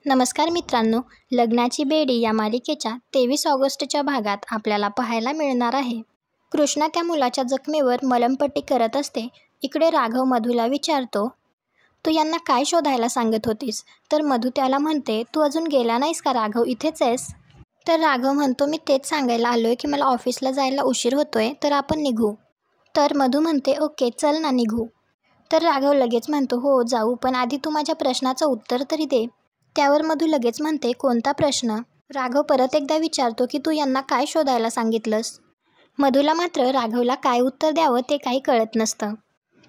नमस्कार मित्रांनो, लग्नाची बेडी या मालिकेच्या 23 ऑगस्टच्या भागात आपल्याला पाहायला मिळणार आहे. कृष्णा त्या मुलाच्या जखमेवर मलमपट्टी करत असते. इकडे राघव मधूला विचारतो, तू यांना काय शोधायला सांगत होतीस? तर मधू त्याला म्हणते, तू अजून गेला नाहीस का राघव, इथेच आहेस? तर राघव म्हणतो, मी तेच सांगायला आलोय की मला ऑफिसला जायला उशीर होतोय, तर आपण निघू. तर मधू म्हणते, ओके चल ना निघू. तर राघव लगेच म्हणतो, हो जाऊ, पण आधी तू माझ्या प्रश्नाचं उत्तर तरी दे. त्यावर मधू लगेच म्हणते, कोणता प्रश्न? राघव परत एकदा विचारतो की तू यांना काय शोधायला सांगितलंस? मधूला मात्र राघवला काय उत्तर द्यावं ते काही कळत नसतं.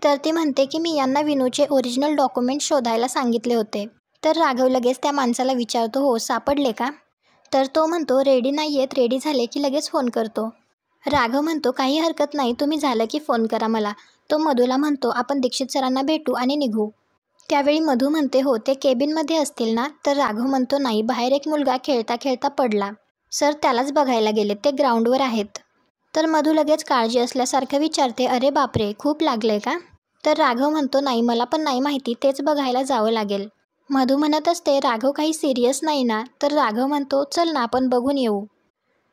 तर ती म्हणते की मी यांना विनूचे ओरिजिनल डॉक्युमेंट शोधायला सांगितले होते. तर राघव लगेच त्या माणसाला विचारतो, हो सापडले का? तर तो म्हणतो, रेडी नाही आहेत, रेडी झाले की लगेच फोन करतो. राघव म्हणतो, काही हरकत नाही, तुम्ही झालं की फोन करा मला. तो मधूला म्हणतो, आपण दीक्षित सरांना भेटू आणि निघू. त्यावेळी मधू म्हणते, हो ते केबिनमध्ये असतील ना? तर राघव म्हणतो, नाही, बाहेर एक मुलगा खेळता खेळता पडला. सर त्यालाच बघायला गेले, ते ग्राउंडवर आहेत. तर मधू लगेच काळजी असल्यासारखं विचारते, अरे बापरे, खूप लागलंय का? तर राघव म्हणतो, नाही, मला पण नाही माहिती, तेच बघायला जावं लागेल. मधू म्हणत असते, राघव काही सिरियस नाही ना? तर राघव म्हणतो, चल ना आपण बघून येऊ.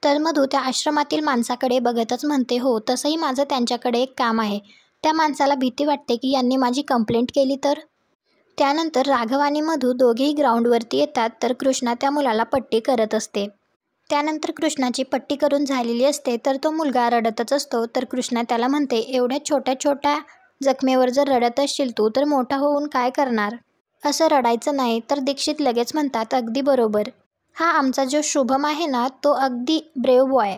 तर मधू त्या आश्रमातील माणसाकडे बघतच म्हणते, हो तसंही माझं त्यांच्याकडे एक काम आहे. त्या माणसाला भीती वाटते की यांनी माझी कंप्लेंट केली तर? त्यानंतर राघव आणि मधू दोघेही ग्राउंडवरती येतात. तर कृष्णा त्या मुलाला पट्टी करत असते. त्यानंतर कृष्णाची पट्टी करून झालेली असते. तर तो मुलगा रडतच असतो. तर कृष्णा त्याला म्हणते, एवढ्या छोट्या छोट्या जखमेवर जर रडत असशील तू, तर मोठा होऊन काय करणार? असं रडायचं नाही. तर दीक्षित लगेच म्हणतात, अगदी बरोबर. हा आमचा जो शुभम आहे ना, तो अगदी ब्रेव बॉय,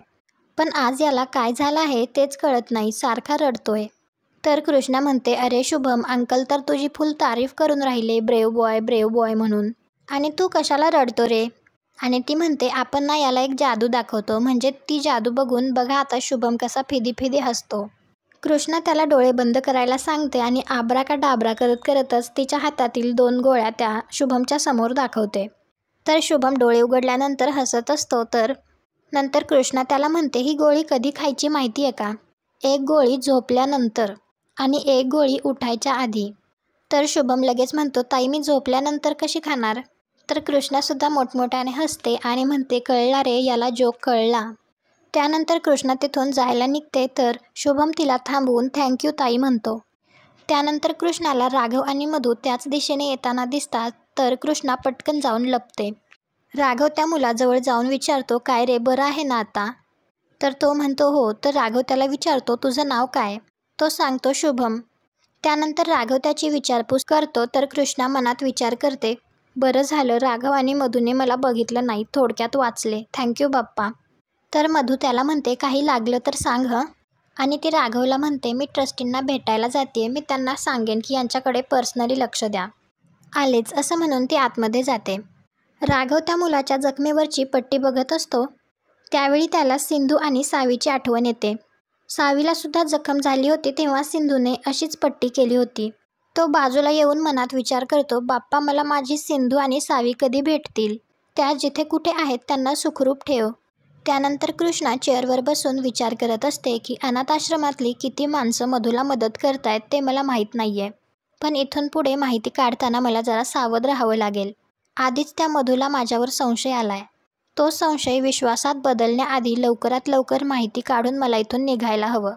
पण आज याला काय झालं आहे तेच कळत नाही, सारखा रडतोय. तर कृष्णा म्हणते, अरे शुभम, अंकल तर तुझी फुल तारीफ करून राहिले, ब्रेव बॉय म्हणून, आणि तू कशाला रडतो रे? आणि ती म्हणते, आपण ना याला एक जादू दाखवतो, म्हणजे ती जादू बघून बघा आता शुभम कसा फिदी हसतो. कृष्णा त्याला डोळे बंद करायला सांगते आणि आबरा का डाबरा करत करतच तिच्या हातातील 2 गोळ्या त्या शुभमच्या समोर दाखवते. तर शुभम डोळे उघडल्यानंतर हसत असतो. तर नंतर कृष्णा त्याला म्हणते, ही गोळी कधी खायची माहिती आहे का? एक गोळी झोपल्यानंतर आणि एक गोळी उठायच्या आधी. तर शुभम लगेच म्हणतो, ताई मी झोपल्यानंतर कशी खाणार? तर कृष्णासुद्धा मोठमोठ्याने हसते आणि म्हणते, कळला रे, याला जोक कळला. त्यानंतर कृष्णा तिथून जायला निघते. तर शुभम तिला थांबवून थँक्यू ताई म्हणतो. त्यानंतर कृष्णाला राघव आणि मधू त्याच दिशेने येताना दिसतात. तर कृष्णा पटकन जाऊन लपते. राघव त्या मुलाजवळ जाऊन विचारतो, काय रे, बरं आहे ना आता? तर तो म्हणतो, हो. तर राघव त्याला विचारतो, तुझं नाव काय? तो सांगतो, शुभम. त्यानंतर राघव त्याची विचारपूस करतो. तर कृष्णा मनात विचार करते, बरं झालं राघव आणि मधूने मला बघितलं नाही, थोडक्यात वाचले, थँक्यू बाप्पा. तर मधू त्याला म्हणते, काही लागलं तर सांग हं. आणि ती राघवला म्हणते, मी ट्रस्टींना भेटायला जाते, मी त्यांना सांगेन की यांच्याकडे पर्सनली लक्ष द्या. आलेच, असं म्हणून ती आतमध्ये जाते. राघव त्या मुलाच्या जखमेवरची पट्टी बघत असतो. त्यावेळी त्याला सिंधू आणि सावीची आठवण येते. सावीला सुद्धा जखम झाली होती तेव्हा सिंधूने अशीच पट्टी केली होती. तो बाजूला येऊन मनात विचार करतो, बाप्पा मला माझी सिंधू आणि सावी कधी भेटतील? त्या जिथे कुठे आहेत त्यांना सुखरूप ठेव. त्यानंतर कृष्णा चेअरवर बसून विचार करत असते की अनाथ आश्रमातली किती माणसं मधूला मदत करतायत ते मला माहीत नाहीये, पण इथून पुढे माहिती काढताना मला जरा सावध राहावं लागेल. आधीच त्या मधूला माझ्यावर संशय आलाय. तो संशय विश्वासात बदलण्याआधी लवकरात लवकर माहिती काढून मला इथून निघायला हवं.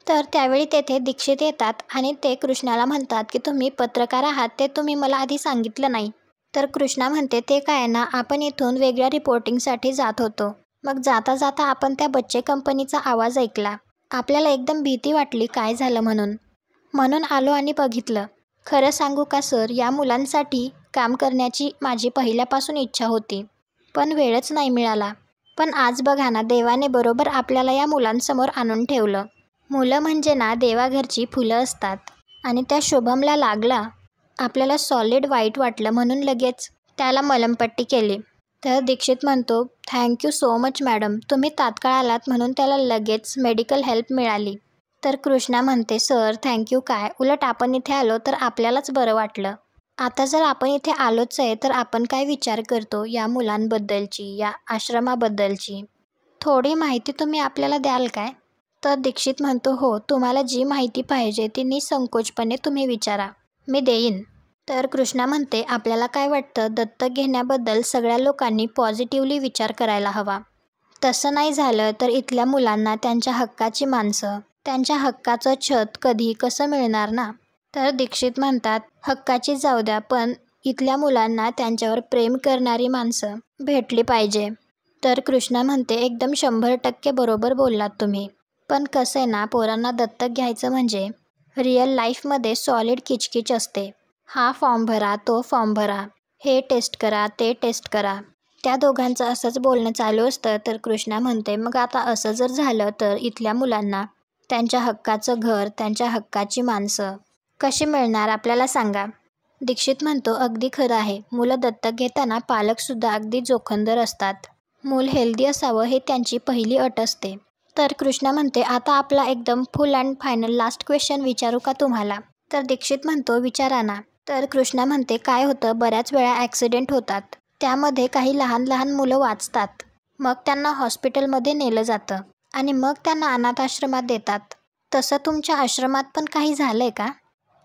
तर त्यावेळी तेथे दीक्षित येतात आणि ते कृष्णाला म्हणतात की तुम्ही पत्रकार आहात, ते तुम्ही मला आधी सांगितलं नाही. तर कृष्णा म्हणते, ते काय ना, आपण इथून वेगळ्या रिपोर्टिंगसाठी जात होतो. मग जाता जाता आपण त्या बच्चे कंपनीचा आवाज ऐकला. आपल्याला एकदम भीती वाटली काय झालं म्हणून आलो आणि बघितलं. खरं सांगू का सर, या मुलांसाठी काम करण्याची माझी पहिल्यापासून इच्छा होती, पण वेळच नाही मिळाला. पण आज बघा ना, देवाने बरोबर आपल्याला या मुलांसमोर आणून ठेवलं. मुलं म्हणजे ना देवाघरची फुलं असतात. आणि त्या शुभमला लागला. आपल्याला सॉलिड वाईट वाटलं म्हणून लगेच त्याला मलमपट्टी केली. तर दीक्षित म्हणतो, थँक्यू सो मच मॅडम, तुम्ही तात्काळ आलात म्हणून त्याला लगेच मेडिकल हेल्प मिळाली. तर कृष्णा म्हणते, सर थँक्यू काय, उलट आपण इथे आलो तर आपल्यालाच बरं वाटलं. आता जर आपण इथे आलोच आहे तर आपण काय विचार करतो या मुलांबद्दलची, या आश्रमाबद्दलची? थोडी माहिती तुम्ही आपल्याला द्याल काय? तर दीक्षित म्हणतो, हो, तुम्हाला जी माहिती पाहिजे ती निसंकोचपणे तुम्ही विचारा, मी देईन. तर कृष्णा म्हणते आपल्याला काय वाटतं, दत्तक घेण्याबद्दल सगळ्या लोकांनी पॉझिटिव्हली विचार करायला हवा. तसं नाही झालं तर इथल्या मुलांना त्यांच्या हक्काची माणसं, त्यांच्या हक्काचं छत कधी कसं मिळणार ना. तर दीक्षित म्हणतात हक्काची जाऊ द्या, पण इथल्या मुलांना त्यांच्यावर प्रेम करणारी माणसं भेटली पाहिजे. तर कृष्णा म्हणते एकदम 100% बरोबर बोललात तुम्ही. पण कसं आहे ना, पोरांना दत्तक घ्यायचं म्हणजे रिअल लाईफमध्ये सॉलिड किचकिच असते. हा फॉर्म भरा, तो फॉर्म भरा, हे टेस्ट करा, ते टेस्ट करा. त्या दोघांचं असंच बोलणं चालू असतं. तर कृष्णा म्हणते मग आता असं जर झालं तर इथल्या मुलांना त्यांच्या हक्काचं घर, त्यांच्या हक्काची माणसं कशी मिळणार आपल्याला सांगा. दीक्षित म्हणतो अगदी खरं आहे. मुलं दत्तक घेताना पालकसुद्धा अगदी जोखंदर असतात. मूल हेल्दी असावं हे त्यांची पहिली अट असते. तर कृष्णा म्हणते आता आपला एकदम फुल अँड फायनल लास्ट क्वेश्चन विचारू का तुम्हाला. तर दीक्षित म्हणतो विचारा ना. तर कृष्णा म्हणते काय होतं, बऱ्याच वेळा ॲक्सिडेंट होतात, त्यामध्ये काही लहान लहान मुलं वाचतात. मग त्यांना हॉस्पिटलमध्ये नेलं जातं आणि मग त्यांना अनाथाश्रमात देतात. तसं तुमच्या आश्रमात पण काही झालं आहे का?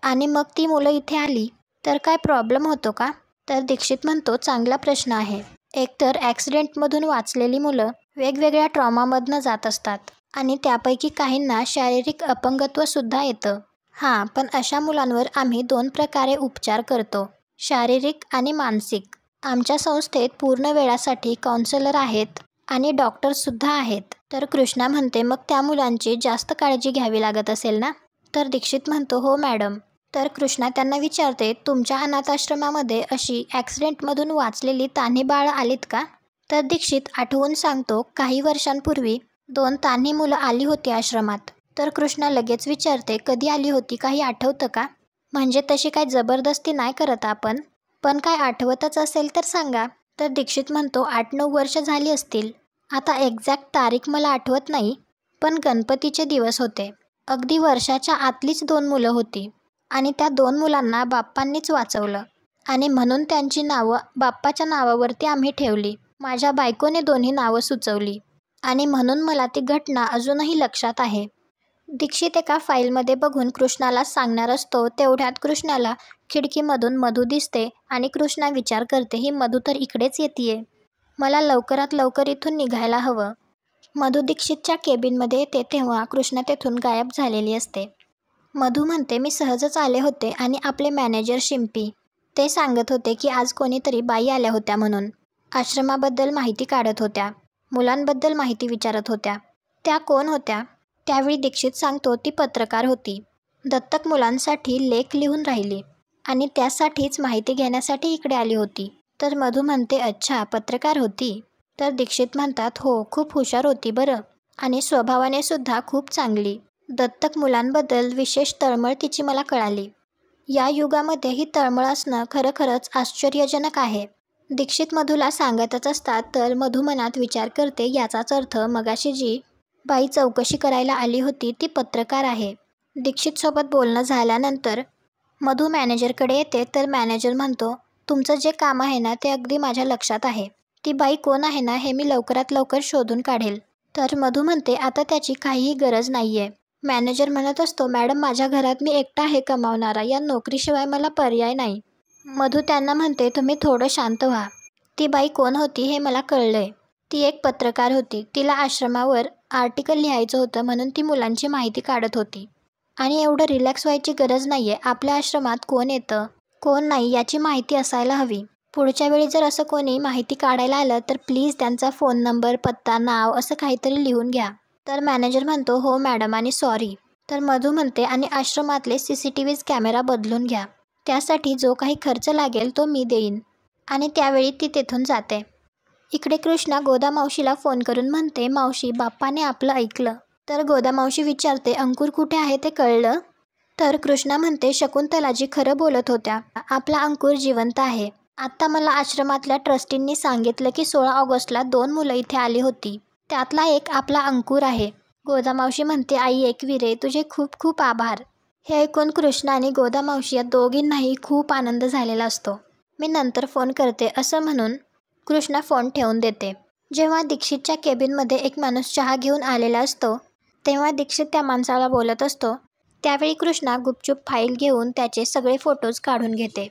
आणि मग ती मुलं इथे आली तर काय प्रॉब्लेम होतो का? तर दीक्षित म्हणतो चांगला प्रश्न आहे. एकतर ॲक्सिडेंटमधून वाचलेली मुलं वेगवेगळ्या ट्रॉमामधनं जात असतात आणि त्यापैकी काहींना शारीरिक अपंगत्वसुद्धा येतं. हां, पण अशा मुलांवर आम्ही 2 प्रकारे उपचार करतो, शारीरिक आणि मानसिक. आमच्या संस्थेत पूर्ण वेळासाठी काउन्सिलर आहेत आणि डॉक्टरसुद्धा आहेत. तर कृष्णा म्हणते मग त्या मुलांची जास्त काळजी घ्यावी लागत असेल ना. तर दीक्षित म्हणतो हो मॅडम. तर कृष्णा त्यांना विचारते तुमच्या अनाथाश्रमामध्ये अशी ॲक्सिडेंटमधून वाचलेली तान्ही बाळं आलीत का? तर दीक्षित आठवून सांगतो काही वर्षांपूर्वी 2 तान्ही मुलं आली होती आश्रमात. तर कृष्णा लगेच विचारते कधी आली होती, काही आठवतं का? म्हणजे तशी काही जबरदस्ती नाही करत आपण, पण काय आठवतच असेल तर सांगा. तर दीक्षित म्हणतो 8-9 वर्ष झाली असतील. आता एक्झॅक्ट तारीख मला आठवत नाही, पण गणपतीचे दिवस होते. अगदी वर्षाच्या आतलीच 2 मुलं होती आणि त्या 2 मुलांना बाप्पांनीच वाचवलं आणि म्हणून त्यांची नावं बाप्पाच्या नावावरती आम्ही ठेवली. माझ्या बायकोने दोन्ही नावं सुचवली आणि म्हणून मला ती घटना अजूनही लक्षात आहे. दीक्षित एका फाईलमध्ये बघून कृष्णाला सांगणार असतो तेवढ्यात कृष्णाला खिडकीमधून मधू दिसते आणि कृष्णा विचार करते ही मधू तर इकडेच येतेय, मला लवकरात लवकर इथून निघायला हवं. मधू दीक्षितच्या केबिनमध्ये येते तेव्हा कृष्णा तेथून गायब झालेली असते. मधू म्हणते मी सहजच आले होते आणि आपले मॅनेजर शिंपी ते सांगत होते की आज कोणीतरी बाई आल्या होत्या म्हणून. आश्रमाबद्दल माहिती काढत होत्या, मुलांबद्दल माहिती विचारत होत्या. त्या कोण होत्या? त्यावेळी दीक्षित सांगतो ती पत्रकार होती. दत्तक मुलांसाठी लेख लिहून राहिली आणि त्यासाठीच माहिती घेण्यासाठी इकडे आली होती. तर मधू म्हणते अच्छा, पत्रकार होती. तर दीक्षित म्हणतात हो, खूप हुशार होती बरं आणि स्वभावाने सुद्धा खूप चांगली. दत्तक मुलांबद्दल विशेष तळमळ तिची मला कळाली. या युगामध्ये ही तळमळ असणं खरंच आश्चर्यजनक आहे. दीक्षित मधूला सांगतच असतात तर मधू मनात विचार करते याचाच अर्थ मगाशी जी बाई चौकशी करायला आली होती ती पत्रकार आहे. दीक्षितसोबत बोलणं झाल्यानंतर मधू मॅनेजरकडे येते. तर मॅनेजर म्हणतो तुमचं जे काम आहे ना ते अगदी माझ्या लक्षात आहे. ती बाई कोण आहे ना हे मी लवकरात लवकर शोधून काढेल. तर मधू म्हणते आता त्याची काहीही गरज नाही आहे. मॅनेजर म्हणत असतो मॅडम माझ्या घरात मी एकटा आहे कमावणारा, या नोकरीशिवाय मला पर्याय नाही. मधू त्यांना म्हणते तुम्ही थोडं शांत व्हा. ती बाई कोण होती हे मला कळलंय. ती एक पत्रकार होती. तिला आश्रमावर आर्टिकल लिहायचं होतं म्हणून ती मुलांची माहिती काढत होती. आणि एवढं रिलॅक्स व्हायची गरज नाही आहे. आपल्या आश्रमात कोण येतं कोण नाही याची माहिती असायला हवी. पुढच्या वेळी जर असं कोणी माहिती काढायला आलं तर प्लीज त्यांचा फोन नंबर, पत्ता, नाव असं काहीतरी लिहून घ्या. तर मॅनेजर म्हणतो हो मॅडम आणि सॉरी. तर मधू म्हणते आणि आश्रमातले CCTV कॅमेरा बदलून घ्या. त्यासाठी जो काही खर्च लागेल तो मी देईन. आणि त्यावेळी ती तेथून जाते. इकडे कृष्णा गोदा मावशीला फोन करून म्हणते मावशी बाप्पाने आपलं ऐकलं. तर गोदा मावशी विचारते अंकुर कुठे आहे ते कळलं? तर कृष्णा म्हणते शकुंतलाजी खरं बोलत होत्या, आपला अंकुर जिवंत आहे. आत्ता मला आश्रमातल्या ट्रस्टींनी सांगितलं की 16 ऑगस्टला 2 मुलं इथे आली होती, त्यातला एक आपला अंकुर आहे. गोदा मावशी म्हणते आई एकविरे तुझे खूप खूप आभार. हे ऐकून कृष्णा आणि गोदा मावशी या दोघींनाही खूप आनंद झालेला असतो. मी नंतर फोन करते असं म्हणून कृष्णा फोन ठेवून देते. जेव्हा दीक्षितच्या केबिनमध्ये एक माणूस चहा घेऊन आलेला असतो तेव्हा दीक्षित त्या माणसाला बोलत असतो. त्यावेळी कृष्णा गुपचूप फाईल घेऊन त्याचे सगळे फोटोज काढून घेते.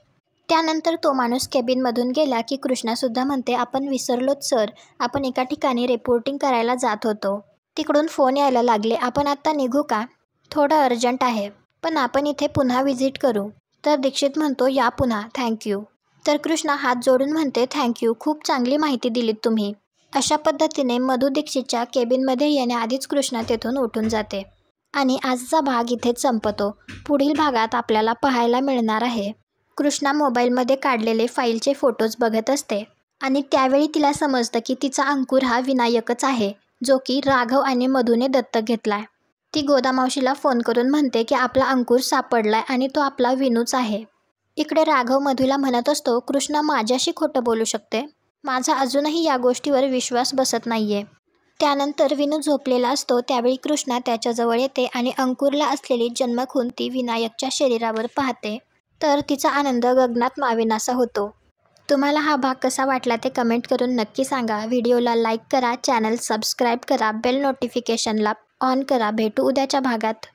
त्यानंतर तो माणूस केबिनमधून गेला की कृष्णासुद्धा म्हणते, आपण विसरलोच सर, आपण एका ठिकाणी रिपोर्टिंग करायला जात होतो. तिकडून फोन यायला लागले, आपण आत्ता निघू का? थोडं अर्जंट आहे, पण आपण इथे पुन्हा व्हिजिट करू. तर दीक्षित म्हणतो, या पुन्हा, थँक्यू. तर कृष्णा हात जोडून म्हणते, थँक्यू, खूप चांगली माहिती दिलीत तुम्ही. अशा पद्धतीने मधू दीक्षितच्या केबिनमध्ये येण्याआधीच कृष्णा तेथून उठून जाते. आणि आजचा भाग इथेच संपतो. पुढील भागात आपल्याला पाहायला मिळणार आहे. कृष्णा मोबाईलमध्ये काढलेले फाईलचे फोटोज बघत असते आणि त्यावेळी तिला समजतं की तिचा अंकुर हा विनायकच आहे, जो की राघव आणि मधूने दत्तक घेतलाय. ती गोदामावशीला फोन करून म्हणते की आपला अंकुर सापडलाय आणि तो आपला विनूच आहे. इकडे राघव मधूला म्हणत असतो, कृष्णा माझ्याशी खोटं बोलू शकते, माझा अजूनही या गोष्टीवर विश्वास बसत नाहीये. त्यानंतर विनू झोपलेला असतो. त्यावेळी कृष्णा त्याच्याजवळ येते आणि अंकुरला असलेली जन्मखून ती विनायकच्या शरीरावर पाहते. तर तिचा आनंद गगनात मावेनासा होतो. तुम्हाला हा भाग कसा वाटला ते कमेंट करून नक्की सांगा. व्हिडिओला लाईक करा, चॅनल सबस्क्राईब करा, बेल नोटिफिकेशनला ऑन करा. भेटू उद्याच्या भागात.